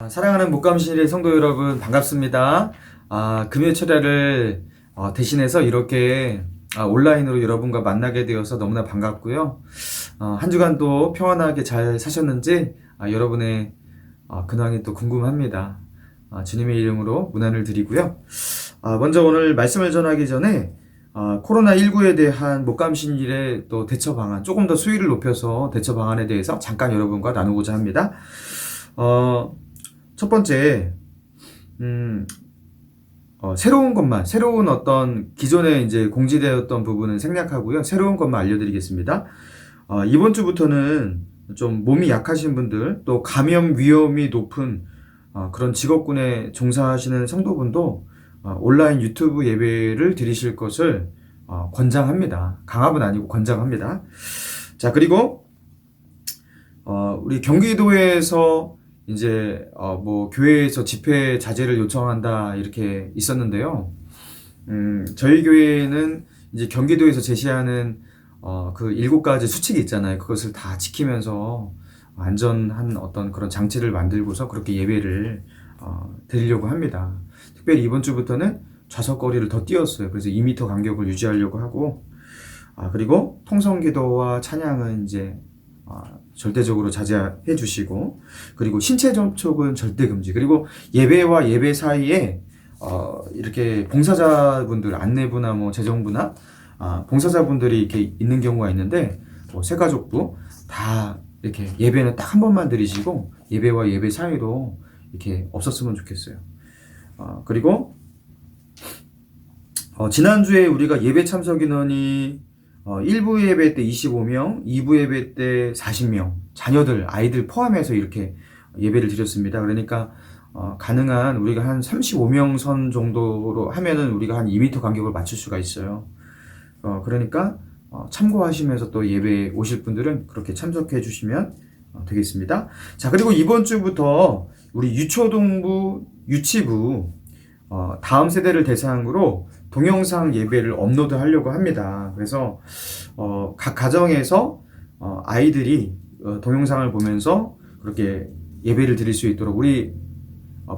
사랑하는 목감신일의 성도 여러분 반갑습니다. 금요 철야를 대신해서 이렇게 온라인으로 여러분과 만나게 되어서 너무나 반갑고요. 한 주간도 평안하게 잘 사셨는지 여러분의 근황이 또 궁금합니다. 주님의 이름으로 문안을 드리고요. 먼저 오늘 말씀을 전하기 전에 코로나19에 대한 목감신일의 또 대처 방안, 조금 더 수위를 높여서 대처 방안에 대해서 잠깐 여러분과 나누고자 합니다. 첫 번째, 새로운 어떤 기존에 이제 공지되었던 부분은 생략하고요. 새로운 것만 알려드리겠습니다. 이번 주부터는 좀 몸이 약하신 분들, 또 감염 위험이 높은 그런 직업군에 종사하시는 성도분도 온라인 유튜브 예배를 드리실 것을 권장합니다. 강압은 아니고 권장합니다. 자, 그리고 우리 경기도에서 이제 교회에서 집회 자제를 요청한다 이렇게 있었는데요. 저희 교회는 이제 경기도에서 제시하는 그 7가지 수칙이 있잖아요. 그것을 다 지키면서 안전한 어떤 그런 장치를 만들고서 그렇게 예배를 드리려고 합니다. 특별히 이번 주부터는 좌석거리를 더 띄웠어요. 그래서 2m 간격을 유지하려고 하고, 그리고 통성기도와 찬양은 이제 절대적으로 자제해 주시고, 그리고 신체 접촉은 절대 금지. 그리고 예배와 예배 사이에 이렇게 봉사자분들, 안내부나 뭐 재정부나 봉사자분들이 이렇게 있는 경우가 있는데, 새가족부 다 이렇게 예배는 딱 한 번만 드리시고 예배와 예배 사이로 이렇게 없었으면 좋겠어요. 그리고 지난주에 우리가 예배 참석 인원이 1부 예배 때 25명, 2부 예배 때 40명, 자녀들, 아이들 포함해서 이렇게 예배를 드렸습니다. 그러니까 가능한 우리가 한 35명 선 정도로 하면은 우리가 한 2m 간격을 맞출 수가 있어요. 그러니까 참고하시면서 또 예배에 오실 분들은 그렇게 참석해 주시면 되겠습니다. 자, 그리고 이번 주부터 우리 유초동부, 유치부 다음 세대를 대상으로 동영상 예배를 업로드 하려고 합니다. 그래서 각 가정에서 아이들이 동영상을 보면서 그렇게 예배를 드릴 수 있도록 우리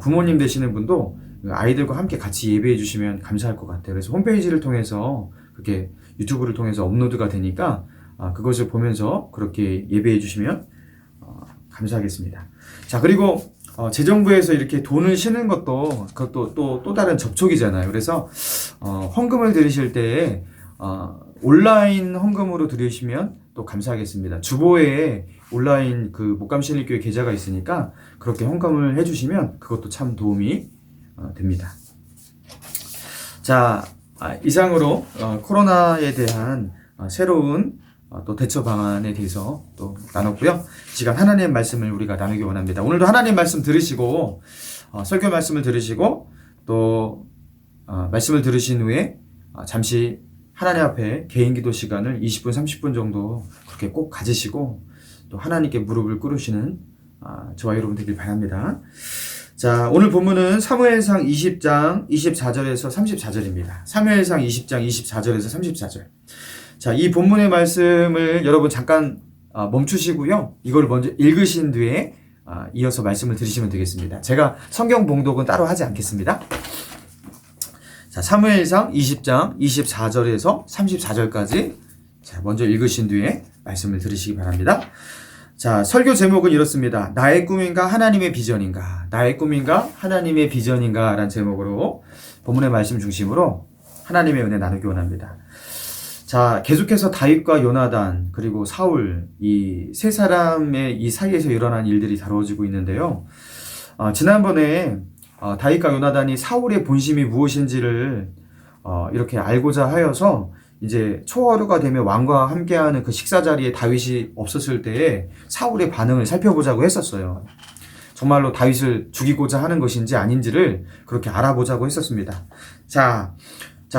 부모님 되시는 분도 아이들과 함께 같이 예배해 주시면 감사할 것 같아요. 그래서 홈페이지를 통해서 그렇게 유튜브를 통해서 업로드가 되니까 그것을 보면서 그렇게 예배해 주시면 감사하겠습니다. 자, 그리고 재정부에서 이렇게 돈을 쉬는 것도 그것도 또 다른 접촉이잖아요. 그래서 헌금을 드리실 때 온라인 헌금으로 드리시면 또 감사하겠습니다. 주보에 온라인 그 목감신일교회 계좌가 있으니까 그렇게 헌금을 해주시면 그것도 참 도움이 됩니다. 자, 이상으로 코로나에 대한 새로운 또 대처 방안에 대해서 또 나눴고요. 이 시간 하나님의 말씀을 우리가 나누기 원합니다. 오늘도 하나님 말씀 들으시고 설교 말씀을 들으시고 또 말씀을 들으신 후에 잠시 하나님 앞에 개인 기도 시간을 20분 30분 정도 그렇게 꼭 가지시고 또 하나님께 무릎을 꿇으시는 저와 여러분 되길 바랍니다. 자, 오늘 본문은 사무엘상 20장 24절에서 34절입니다. 사무엘상 20장 24절에서 34절. 자, 이 본문의 말씀을 여러분 잠깐 멈추시고요. 이걸 먼저 읽으신 뒤에 이어서 말씀을 들으시면 되겠습니다. 제가 성경 봉독은 따로 하지 않겠습니다. 자, 사무엘상 20장 24절에서 34절까지 자, 먼저 읽으신 뒤에 말씀을 들으시기 바랍니다. 자, 설교 제목은 이렇습니다. 나의 꿈인가 하나님의 비전인가? 나의 꿈인가 하나님의 비전인가? 라는 제목으로 본문의 말씀 중심으로 하나님의 은혜 나누기 원합니다. 자, 계속해서 다윗과 요나단 그리고 사울 이 세 사람의 이 사이에서 일어난 일들이 다뤄지고 있는데요. 지난번에 다윗과 요나단이 사울의 본심이 무엇인지를 이렇게 알고자 하여서 이제 초하루가 되면 왕과 함께하는 그 식사 자리에 다윗이 없었을 때에 사울의 반응을 살펴보자고 했었어요. 정말로 다윗을 죽이고자 하는 것인지 아닌지를 그렇게 알아보자고 했었습니다. 자,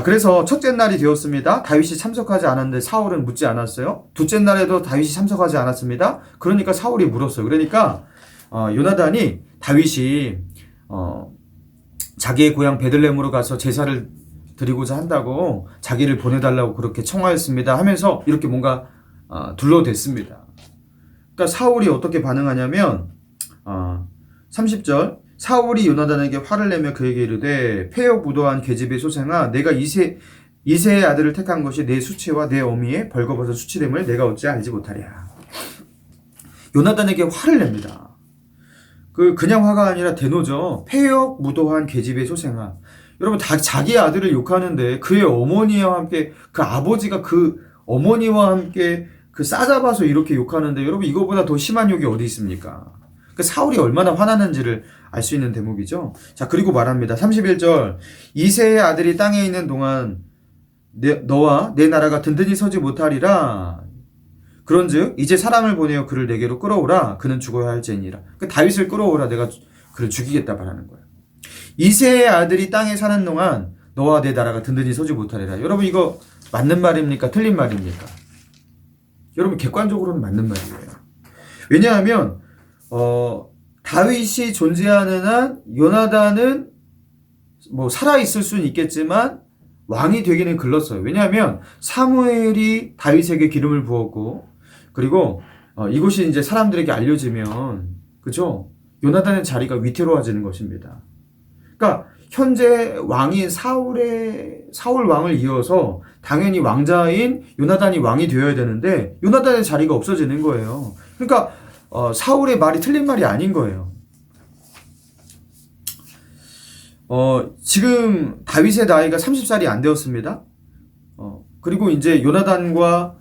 그래서 첫째 날이 되었습니다. 다윗이 참석하지 않았는데 사울은 묻지 않았어요. 둘째 날에도 다윗이 참석하지 않았습니다. 그러니까 사울이 물었어요. 그러니까 요나단이 다윗이 자기의 고향 베들레헴으로 가서 제사를 드리고자 한다고 자기를 보내달라고 그렇게 청하였습니다 하면서 이렇게 뭔가 둘러댔습니다. 그러니까 사울이 어떻게 반응하냐면 30절 사울이 요나단에게 화를 내며 그에게 이르되 폐역무도한 계집의 소생아 내가 이새의 아들을 택한 것이 내 수치와 내 어미의 벌거벗은 수치됨을 내가 어찌 알지 못하랴. 요나단에게 화를 냅니다. 그냥 화가 아니라 대노죠. 폐역무도한 계집의 소생아. 여러분 다 자기 아들을 욕하는데 그의 어머니와 함께 그 아버지가 그 어머니와 함께 그 싸잡아서 이렇게 욕하는데 여러분 이거보다 더 심한 욕이 어디 있습니까? 그 사울이 얼마나 화나는지를 알 수 있는 대목이죠. 자, 그리고 말합니다. 31절 이새의 아들이 땅에 있는 동안 너와 내 나라가 든든히 서지 못하리라. 그런즉 이제 사람을 보내어 그를 내게로 끌어오라. 그는 죽어야 할지니라. 그 다윗을 끌어오라. 내가 그를 죽이겠다 말하는 거예요. 이새의 아들이 땅에 사는 동안 너와 내 나라가 든든히 서지 못하리라. 여러분 이거 맞는 말입니까? 틀린 말입니까? 여러분 객관적으로는 맞는 말이에요. 왜냐하면 다윗이 존재하는 한 요나단은 뭐 살아있을 수는 있겠지만 왕이 되기는 글렀어요. 왜냐하면 사무엘이 다윗에게 기름을 부었고 그리고 이것이 이제 사람들에게 알려지면 그죠? 요나단의 자리가 위태로워지는 것입니다. 그러니까 현재 왕인 사울 왕을 이어서 당연히 왕자인 요나단이 왕이 되어야 되는데 요나단의 자리가 없어지는 거예요. 그러니까 사울의 말이 틀린 말이 아닌 거예요. 지금 다윗의 나이가 30살이 안 되었습니다. 그리고 이제 요나단과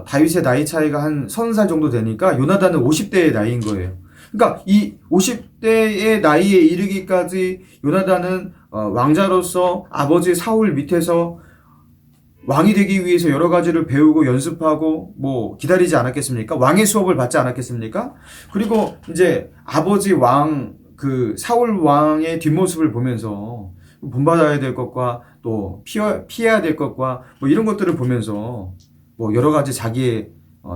다윗의 나이 차이가 한 30살 정도 되니까 요나단은 50대의 나이인 거예요. 그러니까 이 50대의 나이에 이르기까지 요나단은 왕자로서 아버지 사울 밑에서 왕이 되기 위해서 여러 가지를 배우고 연습하고 뭐 기다리지 않았겠습니까? 왕의 수업을 받지 않았겠습니까? 그리고 이제 아버지 그 사울 왕의 뒷모습을 보면서 본받아야 될 것과 또 피해야 될 것과 뭐 이런 것들을 보면서 뭐 여러 가지 자기의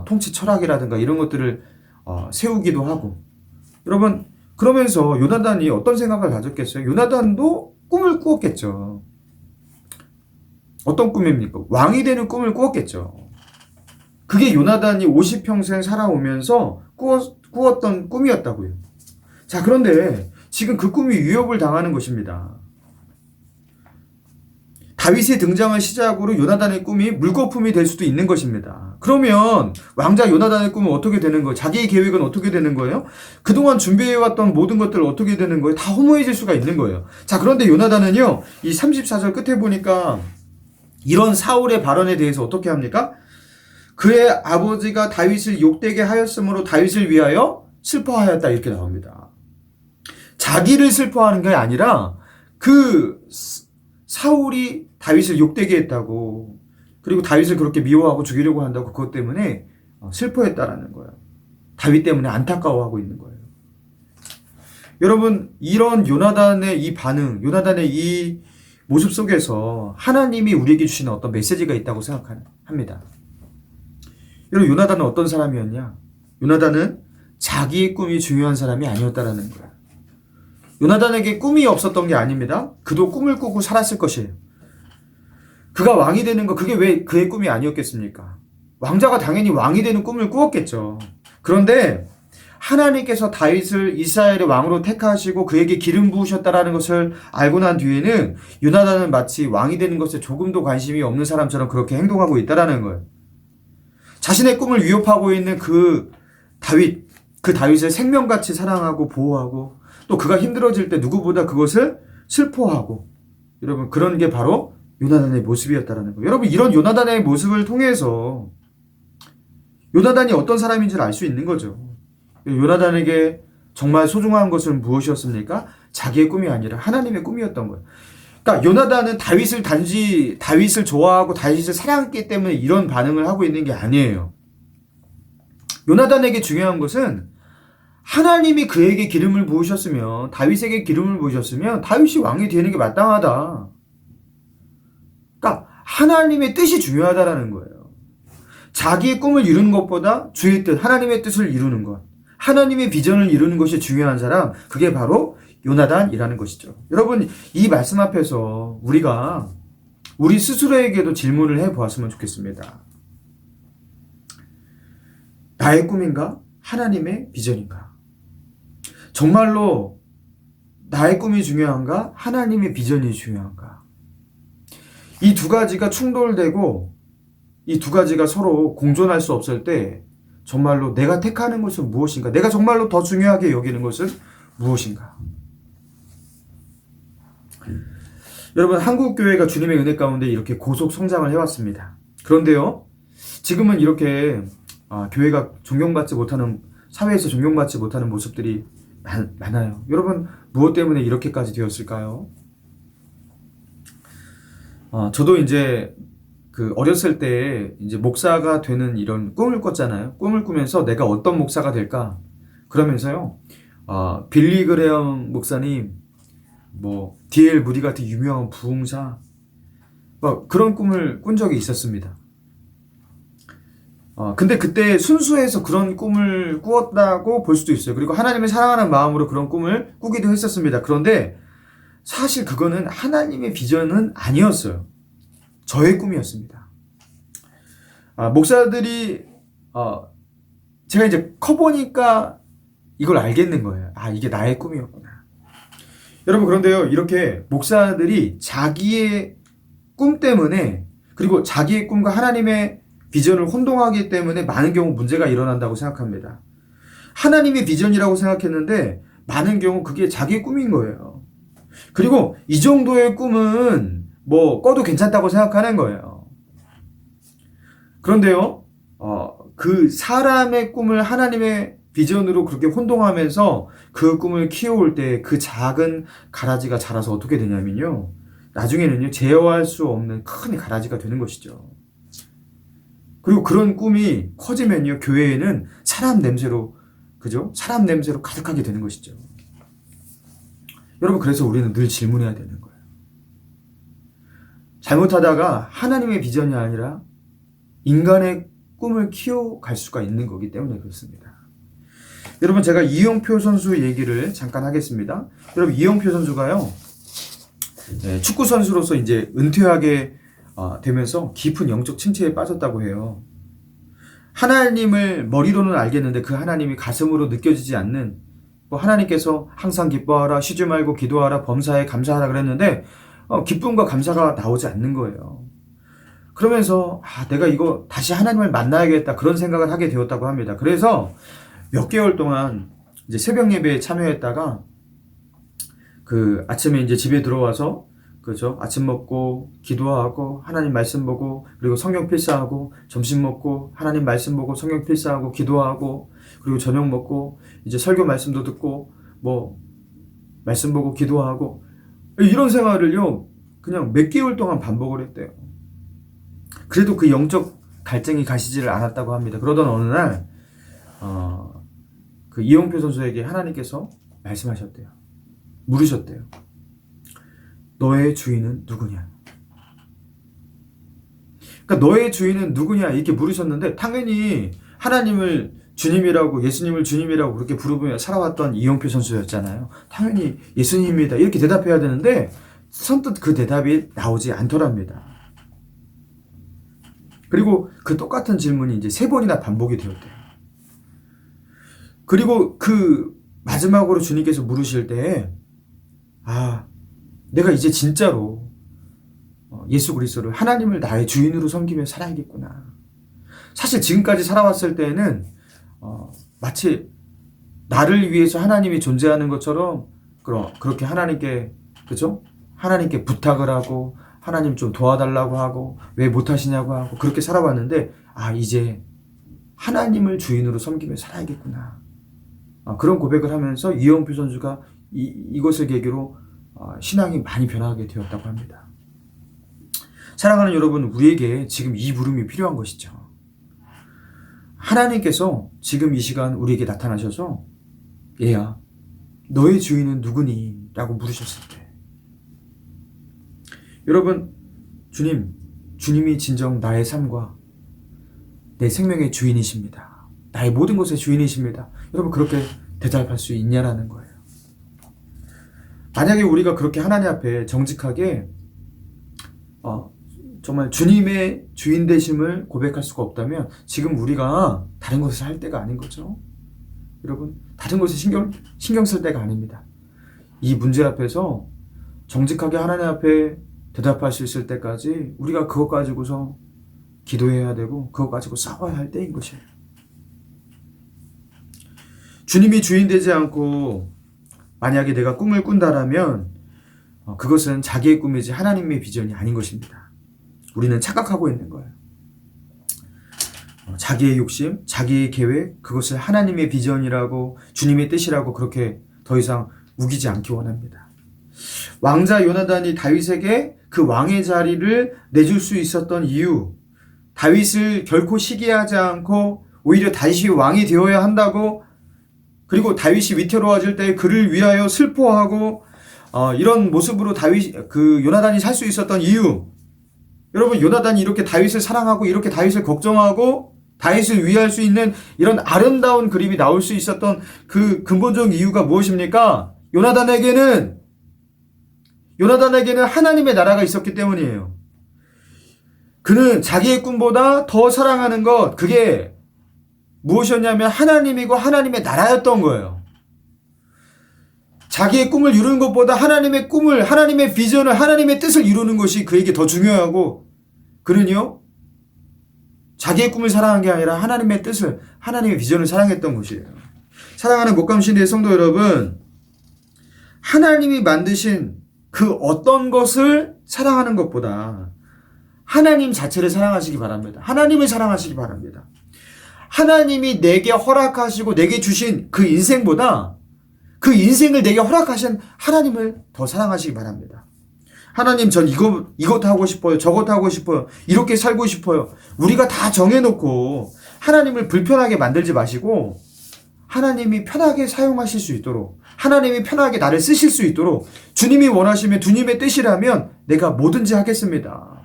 통치 철학이라든가 이런 것들을 세우기도 하고 여러분 그러면서 요나단이 어떤 생각을 가졌겠어요? 요나단도 꿈을 꾸었겠죠. 어떤 꿈입니까? 왕이 되는 꿈을 꾸었겠죠. 그게 요나단이 50평생 살아오면서 꾸었던 꿈이었다고요. 자, 그런데 지금 그 꿈이 위협을 당하는 것입니다. 다윗의 등장을 시작으로 요나단의 꿈이 물거품이 될 수도 있는 것입니다. 그러면 왕자 요나단의 꿈은 어떻게 되는 거예요? 자기의 계획은 어떻게 되는 거예요? 그동안 준비해왔던 모든 것들 어떻게 되는 거예요? 다 허무해질 수가 있는 거예요. 자, 그런데 요나단은요, 이 34절 끝에 보니까 이런 사울의 발언에 대해서 어떻게 합니까? 그의 아버지가 다윗을 욕되게 하였으므로 다윗을 위하여 슬퍼하였다 이렇게 나옵니다. 자기를 슬퍼하는 게 아니라 그 사울이 다윗을 욕되게 했다고 그리고 다윗을 그렇게 미워하고 죽이려고 한다고 그것 때문에 슬퍼했다라는 거예요. 다윗 때문에 안타까워하고 있는 거예요. 여러분 이런 요나단의 이 반응, 요나단의 이 모습 속에서 하나님이 우리에게 주시는 어떤 메시지가 있다고 생각합니다. 여러분 요나단은 어떤 사람이었냐? 요나단은 자기의 꿈이 중요한 사람이 아니었다라는 거예요. 요나단에게 꿈이 없었던 게 아닙니다. 그도 꿈을 꾸고 살았을 것이에요. 그가 왕이 되는 거 그게 왜 그의 꿈이 아니었겠습니까? 왕자가 당연히 왕이 되는 꿈을 꾸었겠죠. 그런데 하나님께서 다윗을 이스라엘의 왕으로 택하시고 그에게 기름 부으셨다라는 것을 알고 난 뒤에는 요나단은 마치 왕이 되는 것에 조금도 관심이 없는 사람처럼 그렇게 행동하고 있다라는 거예요. 자신의 꿈을 위협하고 있는 그 다윗을 생명같이 사랑하고 보호하고 또 그가 힘들어질 때 누구보다 그것을 슬퍼하고 여러분 그런 게 바로 요나단의 모습이었다라는 거예요. 여러분 이런 요나단의 모습을 통해서 요나단이 어떤 사람인 줄 알 수 있는 거죠. 요나단에게 정말 소중한 것은 무엇이었습니까? 자기의 꿈이 아니라 하나님의 꿈이었던 거예요. 그러니까 요나단은 다윗을 좋아하고 다윗을 사랑했기 때문에 이런 반응을 하고 있는 게 아니에요. 요나단에게 중요한 것은 하나님이 그에게 기름을 부으셨으면 다윗에게 기름을 부으셨으면 다윗이 왕이 되는 게 마땅하다. 그러니까 하나님의 뜻이 중요하다라는 거예요. 자기의 꿈을 이루는 것보다 주의 뜻, 하나님의 뜻을 이루는 것, 하나님의 비전을 이루는 것이 중요한 사람, 그게 바로 요나단이라는 것이죠. 여러분 이 말씀 앞에서 우리가 우리 스스로에게도 질문을 해보았으면 좋겠습니다. 나의 꿈인가? 하나님의 비전인가? 정말로 나의 꿈이 중요한가? 하나님의 비전이 중요한가? 이 두 가지가 충돌되고 이 두 가지가 서로 공존할 수 없을 때 정말로 내가 택하는 것은 무엇인가? 내가 정말로 더 중요하게 여기는 것은 무엇인가? 여러분, 한국교회가 주님의 은혜 가운데 이렇게 고속 성장을 해왔습니다. 그런데요, 지금은 이렇게 교회가 존경받지 못하는, 사회에서 존경받지 못하는 모습들이 많아요. 여러분, 무엇 때문에 이렇게까지 되었을까요? 저도 이제 어렸을 때 이제 목사가 되는 이런 꿈을 꿨잖아요. 꿈을 꾸면서 내가 어떤 목사가 될까? 그러면서요, 빌리 그레엄 목사님, D.L. 무디 같은 유명한 부흥사, 그런 꿈을 꾼 적이 있었습니다. 근데 그때 순수해서 그런 꿈을 꾸었다고 볼 수도 있어요. 그리고 하나님을 사랑하는 마음으로 그런 꿈을 꾸기도 했었습니다. 그런데 사실 그거는 하나님의 비전은 아니었어요. 저의 꿈이었습니다. 목사들이, 제가 이제 커보니까 이걸 알겠는 거예요. 이게 나의 꿈이었구나. 여러분, 그런데요, 이렇게 목사들이 자기의 꿈 때문에, 그리고 자기의 꿈과 하나님의 비전을 혼동하기 때문에 많은 경우 문제가 일어난다고 생각합니다. 하나님의 비전이라고 생각했는데 많은 경우 그게 자기의 꿈인 거예요. 그리고 이 정도의 꿈은 꿔도 괜찮다고 생각하는 거예요. 그런데요, 그 사람의 꿈을 하나님의 비전으로 그렇게 혼동하면서 그 꿈을 키워올 때 그 작은 가라지가 자라서 어떻게 되냐면요, 나중에는요, 제어할 수 없는 큰 가라지가 되는 것이죠. 그리고 그런 꿈이 커지면요, 교회에는 사람 냄새로 가득하게 되는 것이죠. 여러분, 그래서 우리는 늘 질문해야 되는 거예요. 잘못하다가 하나님의 비전이 아니라 인간의 꿈을 키워갈 수가 있는 거기 때문에 그렇습니다. 여러분, 제가 이영표 선수 얘기를 잠깐 하겠습니다. 여러분, 이영표 선수가요, 축구 선수로서 이제 은퇴하게 되면서 깊은 영적 침체에 빠졌다고 해요. 하나님을 머리로는 알겠는데 그 하나님이 가슴으로 느껴지지 않는, 하나님께서 항상 기뻐하라, 쉬지 말고 기도하라, 범사에 감사하라 그랬는데 기쁨과 감사가 나오지 않는 거예요. 그러면서 내가 이거 다시 하나님을 만나야겠다, 그런 생각을 하게 되었다고 합니다. 그래서 몇 개월 동안 이제 새벽 예배에 참여했다가 아침에 이제 집에 들어와서 아침 먹고 기도하고 하나님 말씀 보고, 그리고 성경 필사하고, 점심 먹고 하나님 말씀 보고 성경 필사하고 기도하고, 그리고 저녁 먹고 이제 설교 말씀도 듣고 말씀 보고 기도하고, 이런 생활을요 그냥 몇 개월 동안 반복을 했대요. 그래도 그 영적 갈증이 가시지를 않았다고 합니다. 그러던 어느 날 이영표 선수에게 하나님께서 말씀하셨대요. 물으셨대요. 너의 주인은 누구냐? 그러니까 너의 주인은 누구냐 이렇게 물으셨는데, 당연히 하나님을 주님이라고, 예수님을 주님이라고 그렇게 부르며 살아왔던 이영표 선수였잖아요. 당연히 예수님입니다 이렇게 대답해야 되는데 선뜻 그 대답이 나오지 않더랍니다. 그리고 그 똑같은 질문이 이제 3번이나 반복이 되었대요. 그리고 마지막으로 주님께서 물으실 때, 내가 이제 진짜로 예수 그리스도를, 하나님을 나의 주인으로 섬기며 살아야겠구나. 사실 지금까지 살아왔을 때는 마치 나를 위해서 하나님이 존재하는 것처럼 그렇게 하나님께, 하나님께 부탁을 하고, 하나님 좀 도와달라고 하고, 왜 못하시냐고 하고, 그렇게 살아왔는데 이제 하나님을 주인으로 섬기며 살아야겠구나. 그런 고백을 하면서 이영표 선수가 이것을 계기로 신앙이 많이 변하게 되었다고 합니다. 사랑하는 여러분, 우리에게 지금 이 물음이 필요한 것이죠. 하나님께서 지금 이 시간 우리에게 나타나셔서 얘야, 너의 주인은 누구니? 라고 물으셨을 때, 여러분, 주님이 진정 나의 삶과 내 생명의 주인이십니다. 나의 모든 것의 주인이십니다. 여러분, 그렇게 대답할 수 있냐라는 거예요. 만약에 우리가 그렇게 하나님 앞에 정직하게 정말 주님의 주인 되심을 고백할 수가 없다면 지금 우리가 다른 것을 할 때가 아닌 거죠. 여러분, 다른 것에 신경 쓸 때가 아닙니다. 이 문제 앞에서 정직하게 하나님 앞에 대답할 수 있을 때까지 우리가 그것 가지고서 기도해야 되고 그것 가지고 싸워야 할 때인 것이에요. 주님이 주인 되지 않고 만약에 내가 꿈을 꾼다라면 그것은 자기의 꿈이지 하나님의 비전이 아닌 것입니다. 우리는 착각하고 있는 거예요. 자기의 욕심, 자기의 계획, 그것을 하나님의 비전이라고 주님의 뜻이라고 그렇게 더 이상 우기지 않기 원합니다. 왕자 요나단이 다윗에게 그 왕의 자리를 내줄 수 있었던 이유, 다윗을 결코 시기하지 않고 오히려 다윗이 왕이 되어야 한다고, 그리고 다윗이 위태로워질 때 그를 위하여 슬퍼하고 이런 모습으로 요나단이 살 수 있었던 이유, 여러분, 요나단이 이렇게 다윗을 사랑하고 이렇게 다윗을 걱정하고 다윗을 위할 수 있는 이런 아름다운 그림이 나올 수 있었던 그 근본적 이유가 무엇입니까? 요나단에게는 하나님의 나라가 있었기 때문이에요. 그는 자기의 꿈보다 더 사랑하는 것, 그게 무엇이었냐면 하나님이고 하나님의 나라였던 거예요. 자기의 꿈을 이루는 것보다 하나님의 꿈을, 하나님의 비전을, 하나님의 뜻을 이루는 것이 그에게 더 중요하고, 그는요, 자기의 꿈을 사랑한 게 아니라 하나님의 뜻을, 하나님의 비전을 사랑했던 것이에요. 사랑하는 목감신의 성도 여러분, 하나님이 만드신 그 어떤 것을 사랑하는 것보다 하나님 자체를 사랑하시기 바랍니다. 하나님을 사랑하시기 바랍니다. 하나님이 내게 허락하시고 내게 주신 그 인생보다 그 인생을 내게 허락하신 하나님을 더 사랑하시기 바랍니다. 하나님, 전 이것 하고 싶어요. 저것 하고 싶어요. 이렇게 살고 싶어요. 우리가 다 정해놓고 하나님을 불편하게 만들지 마시고 하나님이 편하게 사용하실 수 있도록, 하나님이 편하게 나를 쓰실 수 있도록, 주님이 원하시면, 주님의 뜻이라면 내가 뭐든지 하겠습니다.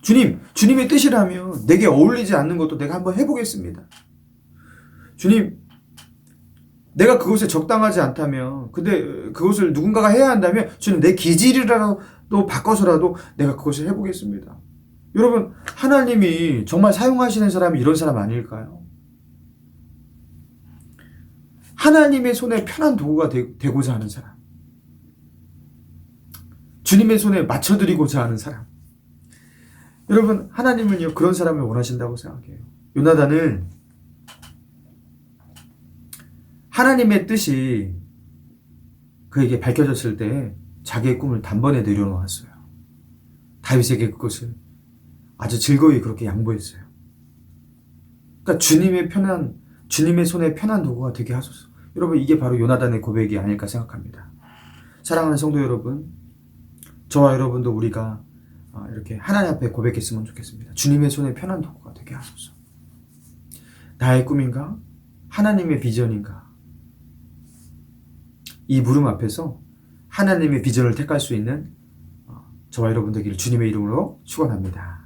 주님의 뜻이라면 내게 어울리지 않는 것도 내가 한번 해보겠습니다. 주님, 내가 그것에 적당하지 않다면, 근데 그것을 누군가가 해야 한다면 주님, 내 기질이라도 바꿔서라도 내가 그것을 해보겠습니다. 여러분, 하나님이 정말 사용하시는 사람이 이런 사람 아닐까요? 하나님의 손에 편한 도구가 되고자 하는 사람, 주님의 손에 맞춰드리고자 하는 사람. 여러분, 하나님은요, 그런 사람을 원하신다고 생각해요. 요나단은 하나님의 뜻이 그에게 밝혀졌을 때 자기의 꿈을 단번에 내려놓았어요. 다윗에게 그것을 아주 즐거이 그렇게 양보했어요. 그러니까 주님의 손에 편한 도구가 되게 하소서. 여러분, 이게 바로 요나단의 고백이 아닐까 생각합니다. 사랑하는 성도 여러분, 저와 여러분도 우리가 이렇게 하나님 앞에 고백했으면 좋겠습니다. 주님의 손에 편한 도구가 되게 하소서. 나의 꿈인가? 하나님의 비전인가? 이 물음 앞에서 하나님의 비전을 택할 수 있는 저와 여러분 되기를 주님의 이름으로 축원합니다.